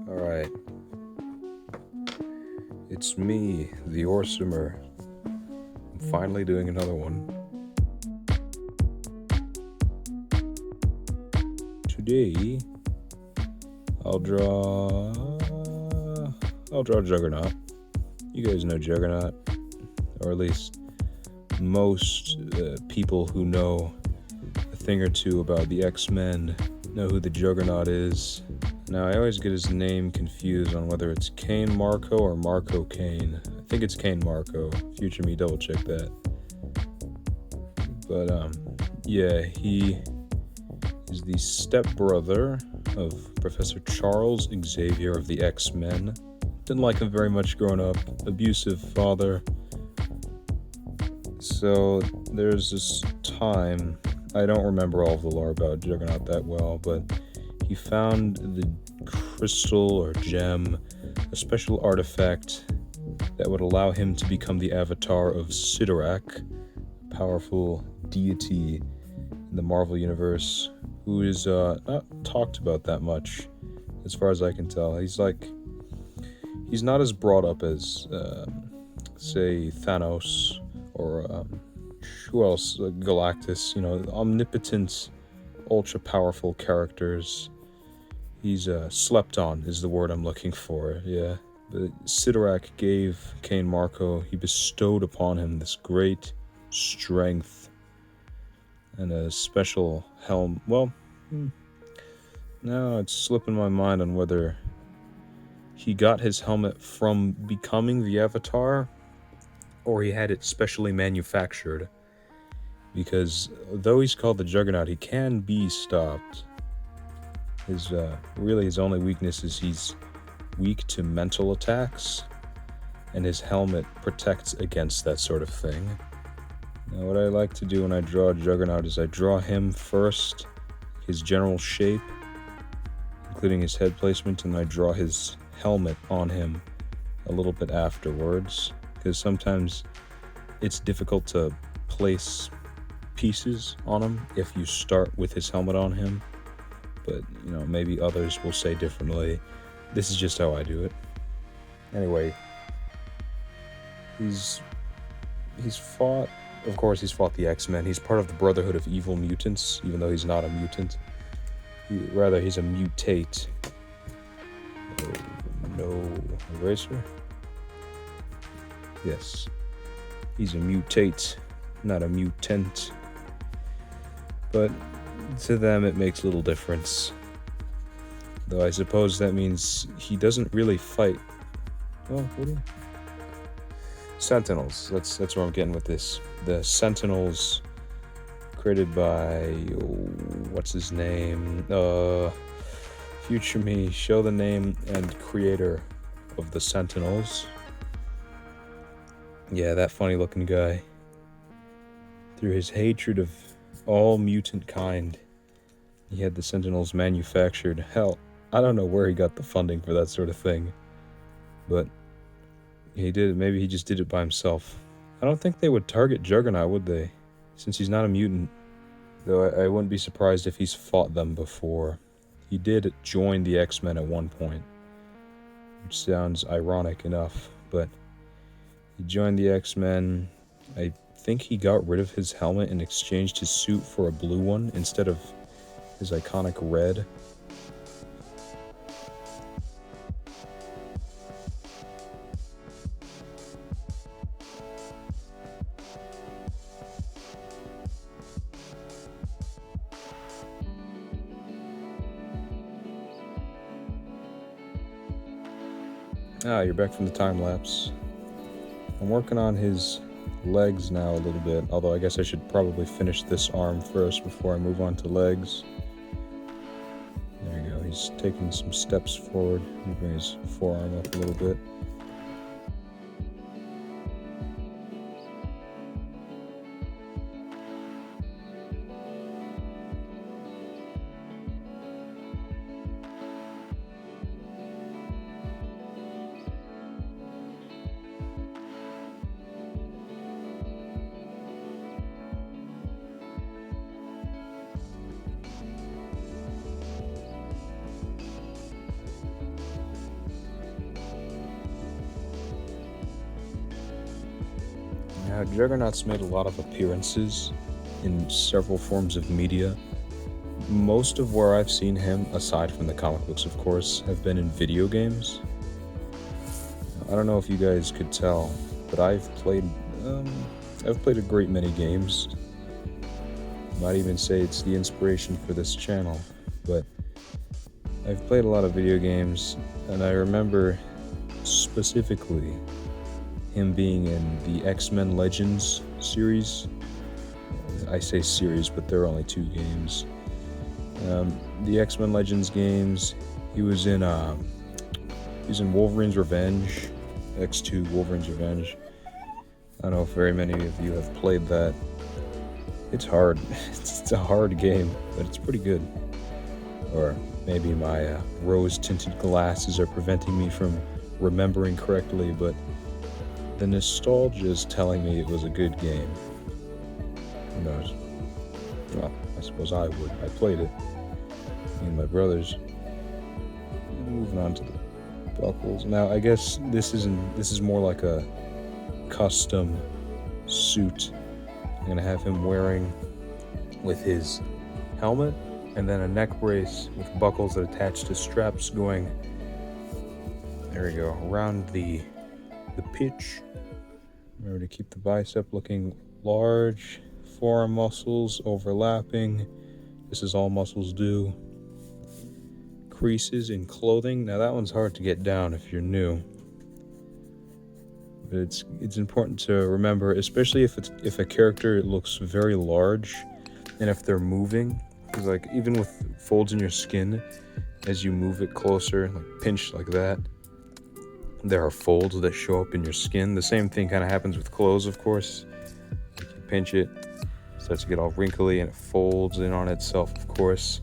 Alright, it's me, TheOrsimer. I'm finally doing another one. Today, I'll draw Juggernaut. You guys know Juggernaut, or at least most people who know a thing or two about the X-Men know who the Juggernaut is. Now, I always get his name confused on whether it's Cain Marko or Marko Cain. I think it's Cain Marko. Future me, double check that. But, yeah, he is the stepbrother of Professor Charles Xavier of the X-Men. Didn't like him very much growing up. Abusive father. So, there's this time, I don't remember all of the lore about Juggernaut that well, but he found the crystal or gem, a special artifact that would allow him to become the avatar of Sidorak, a powerful deity in the Marvel Universe, who is not talked about that much, as far as I can tell. He's not as brought up as, say, Thanos, or who else? Galactus, omnipotent, ultra-powerful characters. He's slept on is the word I'm looking for, yeah. But Sidorak gave Cain Marko, he bestowed upon him this great strength and a special helm. Well, now it's slipping my mind on whether he got his helmet from becoming the Avatar or he had it specially manufactured. Because though he's called the Juggernaut, he can be stopped. His only weakness is he's weak to mental attacks, and his helmet protects against that sort of thing. Now, what I like to do when I draw Juggernaut is I draw him first, his general shape, including his head placement, and I draw his helmet on him a little bit afterwards, because sometimes it's difficult to place pieces on him if you start with his helmet on him. But, maybe others will say differently. This is just how I do it. Anyway, he's fought the X-Men. He's part of the Brotherhood of Evil Mutants, even though he's not a mutant. He's a mutate. No eraser? Yes. He's a mutate, not a mutant. But to them, it makes little difference. Though I suppose that means he doesn't really fight. Well, what do you... Sentinels. That's where I'm getting with this. The Sentinels, created by... what's his name? Future me, show the name and creator of the Sentinels. Yeah, that funny-looking guy. Through his hatred of all mutant kind, he had the Sentinels manufactured. Hell, I don't know where he got the funding for that sort of thing, but he did. Maybe he just did it by himself. I don't think they would target Juggernaut, would they? Since he's not a mutant. Though I wouldn't be surprised if he's fought them before. He did join the X-Men at one point, which sounds ironic enough, but he joined the X-Men. I think he got rid of his helmet and exchanged his suit for a blue one instead of his iconic red. You're back from the time lapse. I'm working on his legs now a little bit, although I guess I should probably finish this arm first before I move on to legs. There you go, he's taking some steps forward, moving his forearm up a little bit. Now, Juggernaut's made a lot of appearances in several forms of media. Most of where I've seen him, aside from the comic books of course, have been in video games. I don't know if you guys could tell, but I've played a great many games. Might even say it's the inspiration for this channel, but I've played a lot of video games, and I remember specifically him being in the X-Men Legends series. I say series, but there are only 2 games. The X-Men Legends games. He was in Wolverine's Revenge, X2 Wolverine's Revenge. I don't know if very many of you have played that. It's hard. It's a hard game, but it's pretty good. Or maybe my rose-tinted glasses are preventing me from remembering correctly, but the nostalgia is telling me it was a good game. Who knows? Well, I suppose I would. I played it. Me and my brothers. Moving on to the buckles. Now, I guess this is more like a custom suit. I'm gonna have him wearing with his helmet and then a neck brace with buckles that attach to straps going, there we go, around the pitch. Remember to keep the bicep looking large, forearm muscles overlapping. This is all muscles do. Creases in clothing. Now that one's hard to get down if you're new. But it's important to remember, especially if a character looks very large and if they're moving, because like even with folds in your skin, as you move it closer, like pinch like that, there are folds that show up in your skin. The same thing kind of happens with clothes, of course. Like you pinch it, it starts to get all wrinkly and it folds in on itself, of course,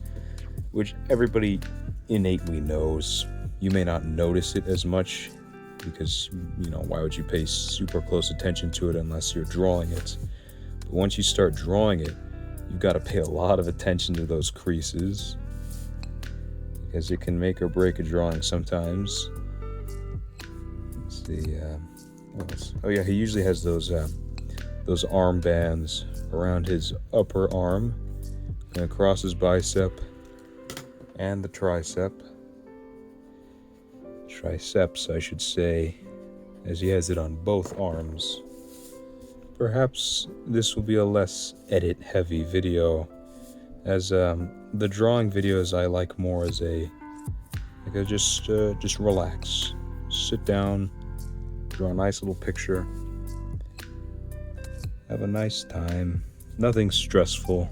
which everybody innately knows. You may not notice it as much because, why would you pay super close attention to it unless you're drawing it? But once you start drawing it, you've got to pay a lot of attention to those creases because it can make or break a drawing sometimes. Let's see, what else? Oh yeah, he usually has those arm bands around his upper arm and across his bicep and the triceps, I should say, as he has it on both arms. Perhaps this will be a less edit-heavy video, as the drawing videos I like more as just relax, sit down, draw a nice little picture, have a nice time, nothing stressful,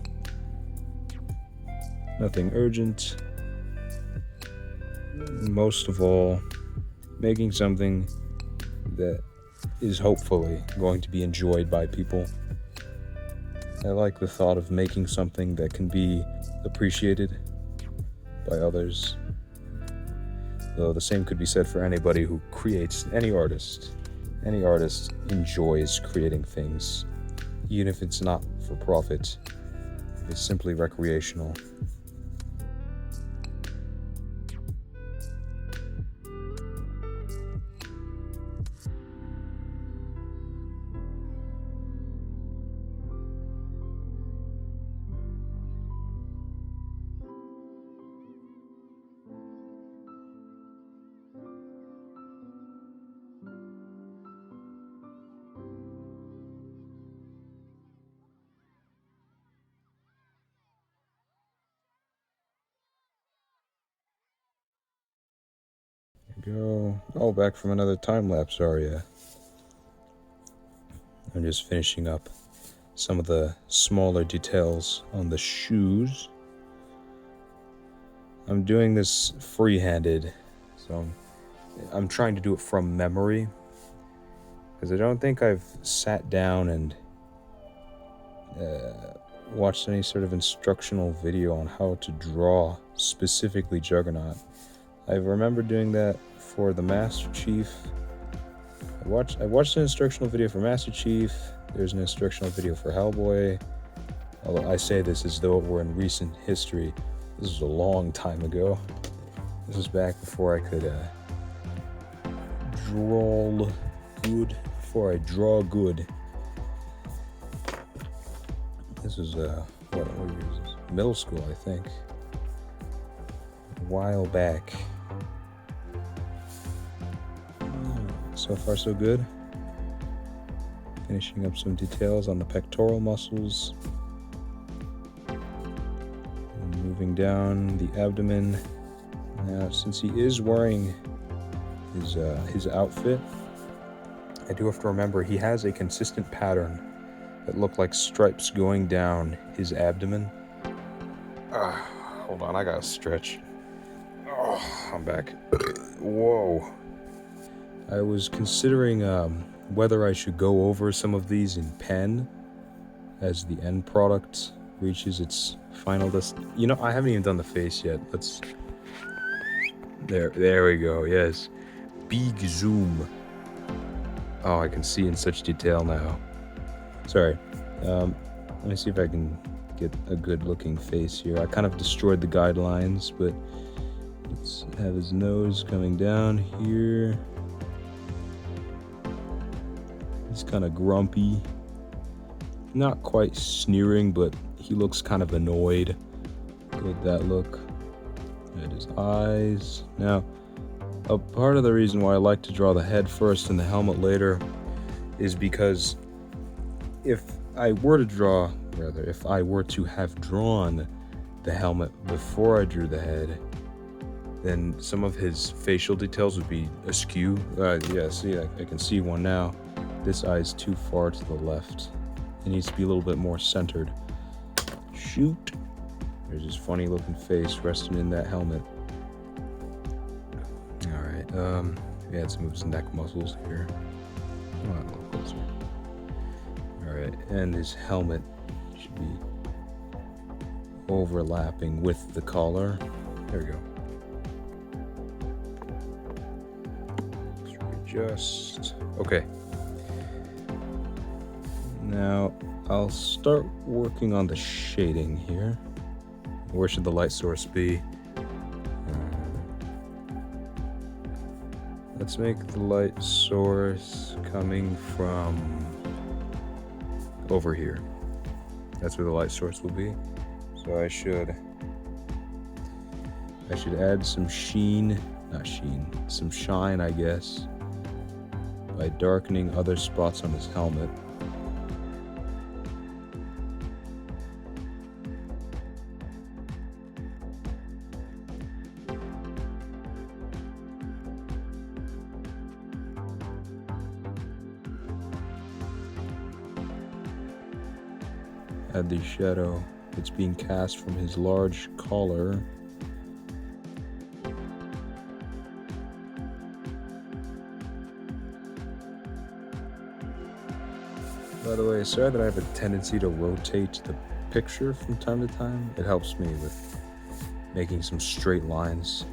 nothing urgent. Most of all, making something that is hopefully going to be enjoyed by people. I like the thought of making something that can be appreciated by others. Though the same could be said for anybody who creates, any artist. Any artist enjoys creating things, even if it's not for profit, if it's simply recreational. Go. Oh, back from another time lapse, are ya? I'm just finishing up some of the smaller details on the shoes. I'm doing this free-handed, so I'm trying to do it from memory, because I don't think I've sat down and watched any sort of instructional video on how to draw specifically Juggernaut. I remember doing that for the Master Chief. I watched an instructional video for Master Chief. There's an instructional video for Hellboy. Although I say this as though we're in recent history. This was a long time ago. This was back before I could draw good. This was, what year is this? Middle school, I think. A while back. So far, so good. Finishing up some details on the pectoral muscles. And moving down the abdomen. Now, since he is wearing his outfit, I do have to remember he has a consistent pattern that look like stripes going down his abdomen. Hold on, I gotta stretch. Oh, I'm back. Whoa. I was considering whether I should go over some of these in pen as the end product reaches its final You know, I haven't even done the face yet. There we go, yes. Big zoom. Oh, I can see in such detail now. Sorry. Let me see if I can get a good looking face here. I kind of destroyed the guidelines, but let's have his nose coming down here. He's kind of grumpy. Not quite sneering, but he looks kind of annoyed. Good, that look. And his eyes. Now, a part of the reason why I like to draw the head first and the helmet later is because if I were to have drawn the helmet before I drew the head, then some of his facial details would be askew. Yeah, see, I can see one now. This eye is too far to the left. It needs to be a little bit more centered. Shoot. There's his funny looking face resting in that helmet. Alright, yeah, let's move his neck muscles here. Come on, a little closer. Alright, and his helmet should be overlapping with the collar. There we go. Let's readjust. Okay. Now, I'll start working on the shading here. Where should the light source be? Let's make the light source coming from over here. That's where the light source will be. So I should add some some shine, I guess, by darkening other spots on his helmet. Add the shadow that's being cast from his large collar. By the way, sorry that I have a tendency to rotate the picture from time to time. It helps me with making some straight lines.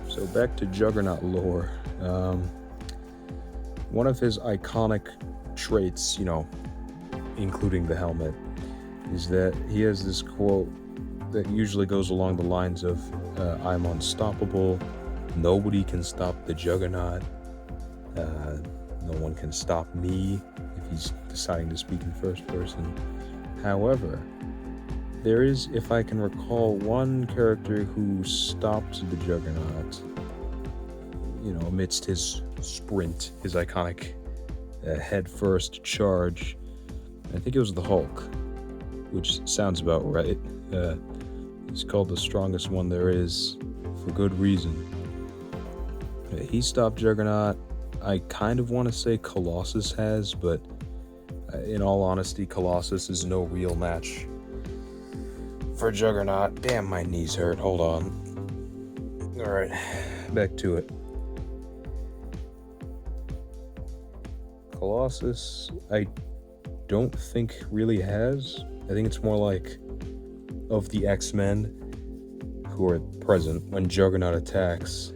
So back to Juggernaut lore. One of his iconic traits, you know, including the helmet, is that he has this quote that usually goes along the lines of, I'm unstoppable, nobody can stop the Juggernaut, no one can stop me, if he's deciding to speak in first person. However, there is, if I can recall, one character who stopped the Juggernaut, you know, amidst his sprint, his iconic head-first charge. I think it was the Hulk, which sounds about right. He's called the strongest one there is, for good reason. He stopped Juggernaut. I kind of want to say Colossus has, but in all honesty, Colossus is no real match for Juggernaut. Damn, my knees hurt. Hold on. Alright, back to it. Colossus, I don't think really has. I think it's more like of the X-Men who are present when Juggernaut attacks.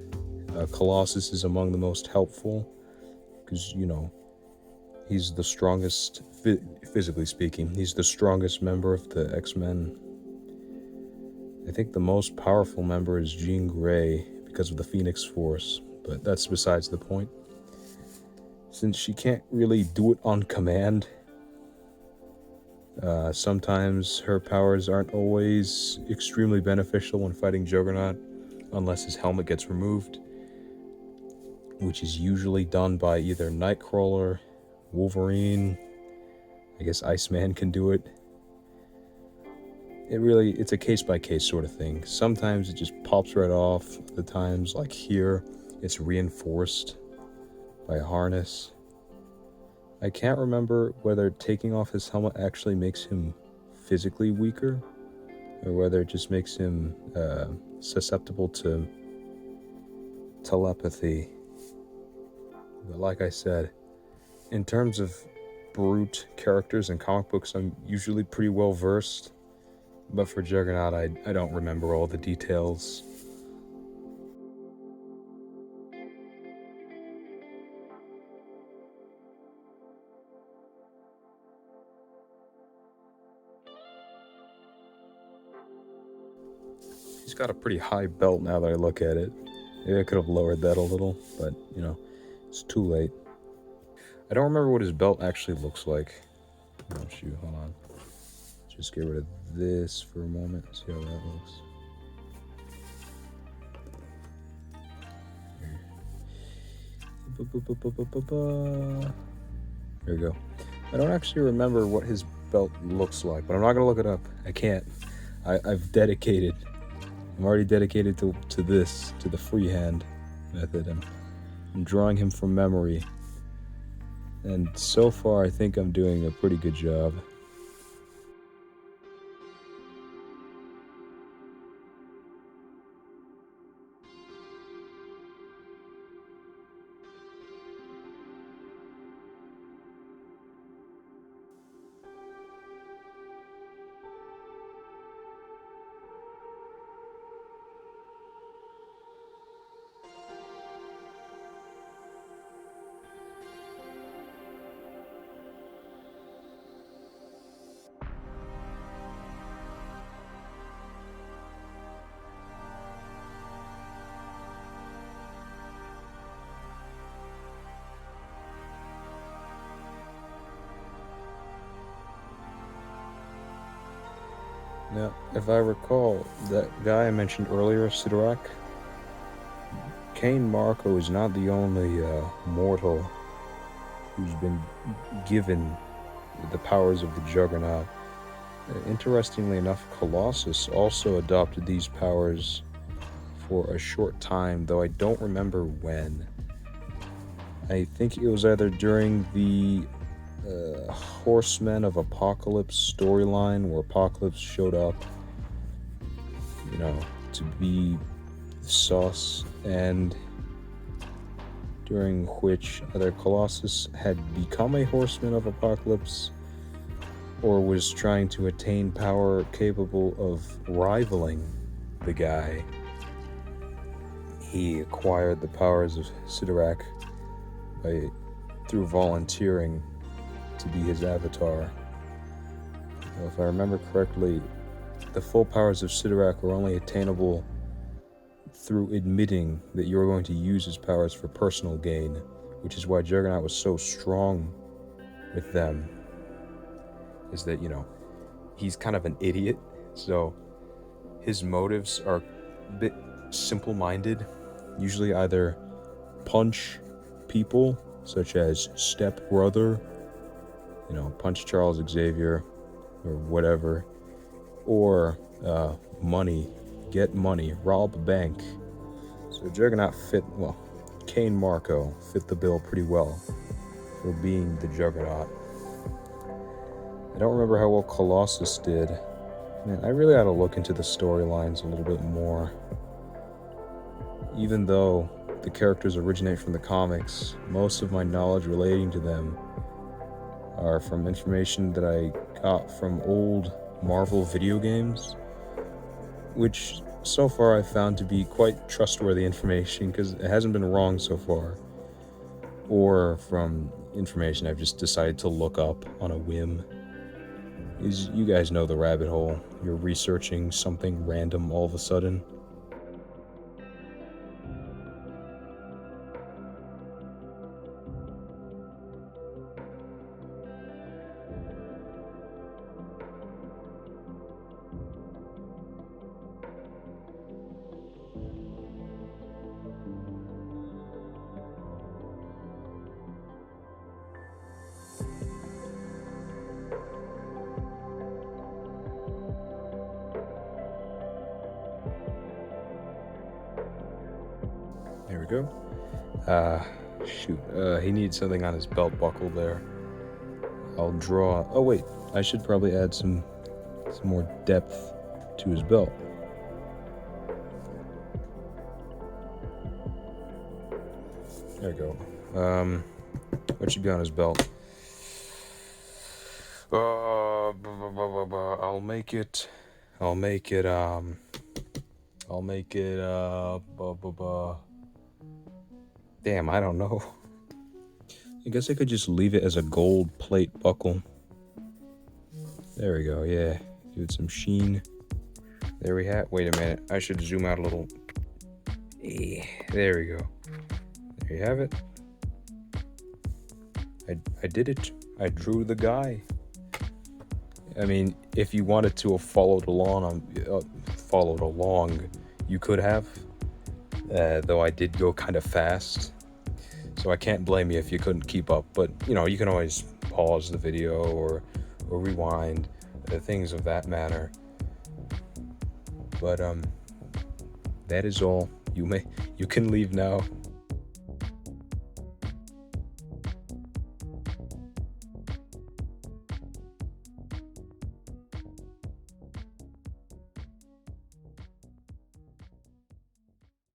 Colossus is among the most helpful because, you know, he's the strongest, physically speaking, he's the strongest member of the X-Men. I think the most powerful member is Jean Grey because of the Phoenix Force, but that's besides the point. Since she can't really do it on command, sometimes her powers aren't always extremely beneficial when fighting Juggernaut, unless his helmet gets removed, which is usually done by either Nightcrawler, Wolverine, I guess Iceman can do it. It's a case-by-case sort of thing. Sometimes it just pops right off. Other times, like here, it's reinforced by a harness. I can't remember whether taking off his helmet actually makes him physically weaker, or whether it just makes him susceptible to telepathy. But like I said, in terms of brute characters in comic books, I'm usually pretty well versed. But for Juggernaut, I don't remember all the details. He's got a pretty high belt now that I look at it. Maybe I could have lowered that a little, but, it's too late. I don't remember what his belt actually looks like. Oh, shoot, hold on. Just get rid of this for a moment, see how that looks. There we go. I don't actually remember what his belt looks like, but I'm not going to look it up. I can't. I've dedicated. I'm already dedicated to this, to the freehand method. I'm drawing him from memory. And so far, I think I'm doing a pretty good job. Now, if I recall, that guy I mentioned earlier, Sidorak, Cain Marko is not the only mortal who's been given the powers of the Juggernaut. Interestingly enough, Colossus also adopted these powers for a short time, though I don't remember when. I think it was either during the Horsemen of Apocalypse storyline, where Apocalypse showed up, to be sauce, and during which either Colossus had become a Horseman of Apocalypse or was trying to attain power capable of rivaling the guy. He acquired the powers of Sidorak through volunteering to be his avatar. Well, if I remember correctly, the full powers of Sidorak are only attainable through admitting that you're going to use his powers for personal gain, which is why Juggernaut was so strong with them, is that, he's kind of an idiot, so his motives are a bit simple-minded, usually either punch people, such as Step Brother, punch Charles Xavier, or whatever, or money, get money, rob a bank. So Juggernaut Cain Marko fit the bill pretty well for being the Juggernaut. I don't remember how well Colossus did. Man, I really ought to look into the storylines a little bit more. Even though the characters originate from the comics, most of my knowledge relating to them are from information that I got from old Marvel video games, which so far I've found to be quite trustworthy information because it hasn't been wrong so far, or from information I've just decided to look up on a whim. You guys know the rabbit hole. You're researching something random all of a sudden. we go. Shoot. He needs something on his belt buckle there. I'll draw... Oh, wait. I should probably add some more depth to his belt. There we go. What should be on his belt? I'll make it. Damn, I don't know. I guess I could just leave it as a gold plate buckle. There we go, yeah. Give it some sheen. There we have. Wait a minute. I should zoom out a little. There we go. There you have it. I did it. I drew the guy. I mean, if you wanted to have followed along, you could have. Though I did go kind of fast. So I can't blame you if you couldn't keep up. But, you know, you can always pause the video or rewind, things of that manner. But that is all. You can leave now.